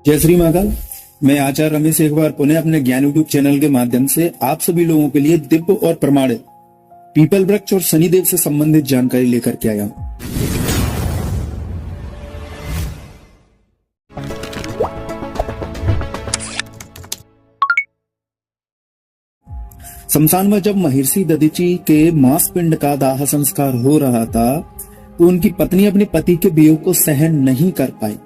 जय श्री महाकाल। मैं आचार्य रमेश एक बार पुनः अपने ज्ञान यूट्यूब चैनल के माध्यम से आप सभी लोगों के लिए दिव्य और प्रमाणित पीपल वृक्ष और शनिदेव से संबंधित जानकारी लेकर के आया हूं। शमशान में जब महर्षि दधीचि के मांस पिंड का दाह संस्कार हो रहा था तो उनकी पत्नी अपने पति के वियोग को सहन नहीं कर पाई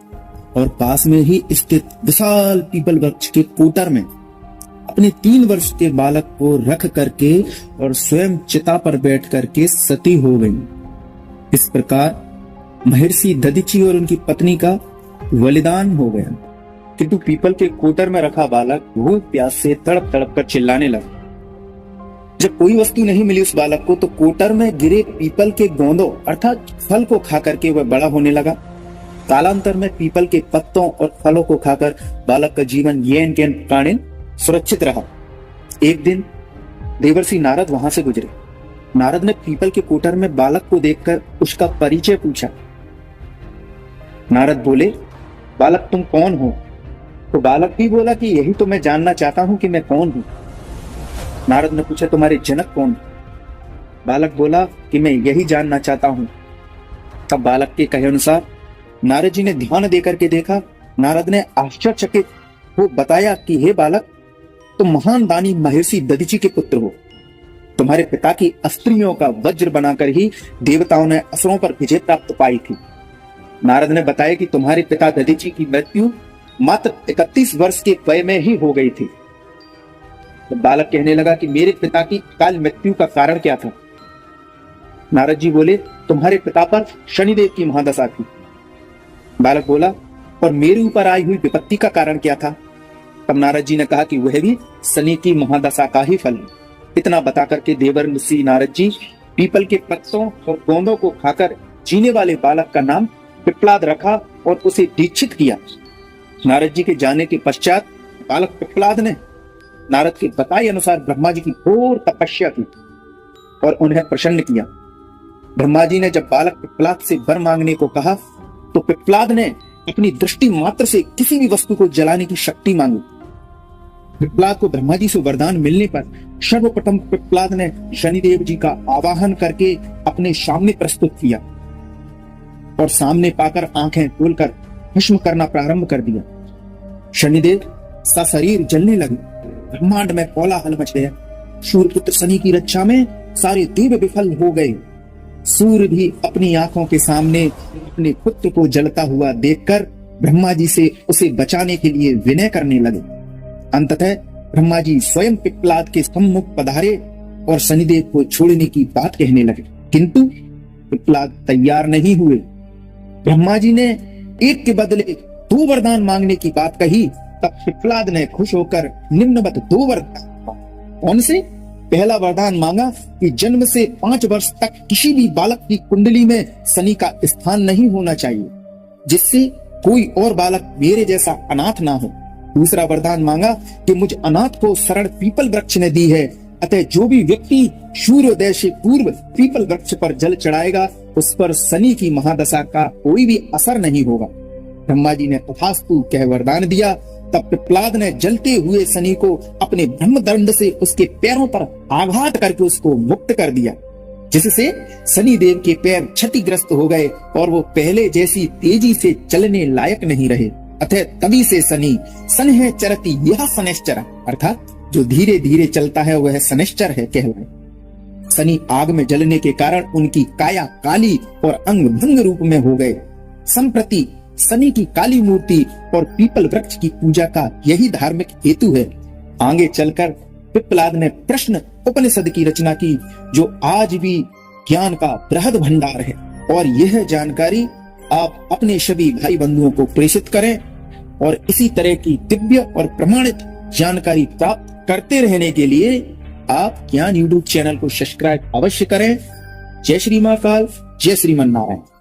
और पास में ही स्थित विशाल पीपल वृक्ष के कोटर में अपने 3 वर्ष के बालक को रख करके और स्वयं चिता पर बैठ करके सती हो गई। इस प्रकार महर्षि दधीचि और उनकी पत्नी का बलिदान हो गया। किंतु पीपल के कोटर में रखा बालक भूख प्यास से तड़प तड़प कर चिल्लाने लगा। जब कोई वस्तु नहीं मिली उस बालक को तो कोटर में गिरे पीपल के गोंदों अर्थात फल को खा करके वह बड़ा होने लगा। कालांतर में पीपल के पत्तों और फलों को खाकर बालक का जीवन येन केन प्राणिन सुरक्षित रहा। एक दिन देवर्षि नारद वहां से गुजरे। नारद ने पीपल के कोटर में बालक को देखकर उसका परिचय पूछा। नारद बोले, बालक तुम कौन हो? तो बालक भी बोला कि यही तो मैं जानना चाहता हूं कि मैं कौन हूं। नारद ने पूछा, तुम्हारे जनक कौन? बालक बोला कि मैं यही जानना चाहता हूं। तब बालक के कहे अनुसार नारद जी ने ध्यान देकर के देखा। नारद ने आश्चर्यचकित हो बताया कि हे बालक, तुम महान दानी महर्षि दधीचि के पुत्र हो। तुम्हारे पिता की अस्त्रियों का वज्र बनाकर ही देवताओं ने असुरों पर विजय प्राप्त पाई थी। नारद ने बताया कि तुम्हारे पिता दधीचि की मृत्यु मात्र 31 वर्ष के वय में ही हो गई थी। तो बालक कहने लगा कि मेरे पिता की काल मृत्यु का कारण क्या था? नारद जी बोले, तुम्हारे पिता पर शनिदेव की महादशा थी। बालक बोला, और मेरे ऊपर आई हुई विपत्ति का कारण क्या था? तब नारद जी ने कहा कि वह भी शनि की महादशा का ही फल है। इतना बता करके देवर्षि नारद जी पीपल के पत्तों और गोंदों को खाकर जीने वाले बालक का नाम पिप्पलाद रखा और उसे दीक्षित किया। नारद जी के जाने के पश्चात बालक पिप्पलाद ने नारद के बताए अनुसार ब्रह्मा जी की घोर तपस्या की और उन्हें प्रसन्न किया। ब्रह्मा जी ने जब बालक पिप्पलाद से वर मांगने को कहा तो पिप्पलाद ने अपनी दृष्टि मात्र से किसी भी वस्तु को जलाने की शक्ति मांगी। पिप्पलाद को ब्रह्मा जी से वरदान मिलने पर सर्वप्रथम पिप्पलाद ने शनिदेव जी का आवाहन करके अपने सामने प्रस्तुत किया और सामने पाकर आंखें खोलकर भस्म करना प्रारंभ कर दिया। शनिदेव का शरीर जलने लगे। ब्रह्मांड में कोलाहल मच गया। सूर्यपुत्र शनि की रक्षा में सारे देव विफल हो गए। सूर्य भी अपनी आंखों के सामने अपने पुत्र को जलता हुआ देखकर ब्रह्मा जी से उसे बचाने के लिए विनय करने लगे। अंततः ब्रह्मा जी स्वयं पिप्पलाद के सम्मुख पधारे और शनिदेव को छोड़ने की बात कहने लगे, किंतु पिप्पलाद तैयार नहीं हुए। ब्रह्मा जी ने एक के बदले 2 वरदान मांगने की बात कही। तब पिप्पलाद ने खुश होकर निम्नवत 2 वरदान। कौन से? पहला वरदान मांगा कि जन्म से 5 वर्ष तक किसी भी बालक की कुंडली में शनि का स्थान नहीं होना चाहिए, जिससे कोई और बालक मेरे जैसा अनाथ ना हो। दूसरा वरदान मांगा कि मुझ अनाथ को शरण पीपल वृक्ष ने दी है, अतः जो भी व्यक्ति सूर्योदय से पूर्व पीपल वृक्ष पर जल चढ़ाएगा उस पर शनि की महादशा का कोई भी असर नहीं होगा। ब्रह्मा जी ने तथास्तु कह वरदान दिया। तब पिप्पलाद ने जलते हुए शनि को अपने ब्रह्मदंड से उसके पैरों पर आघात करके उसको मुक्त कर दिया, जिससे शनि देव के पैर क्षतिग्रस्त हो गए और वो पहले जैसी तेजी से चलने लायक नहीं रहे। अतः तभी से शनि सनह चरति यह शनैश्चर अर्थात जो धीरे धीरे चलता है वह शनैश्चर है कहलाए। शनि आग में जलने के कारण उनकी काया काली और अंग भंग रूप में हो गए। संप्रति शनि की काली मूर्ति और पीपल वृक्ष की पूजा का यही धार्मिक हेतु है। आगे चलकर पिप्पलाद ने प्रश्न उपनिषद की रचना की, जो आज भी ज्ञान का बृहद भंडार है। और यह जानकारी आप अपने सभी भाई बंधुओं को प्रेषित करें और इसी तरह की दिव्य और प्रमाणित जानकारी प्राप्त करते रहने के लिए आप ज्ञान यूट्यूब चैनल को सब्सक्राइब अवश्य करें। जय श्री महाकाल, जय श्रीमन नारायण।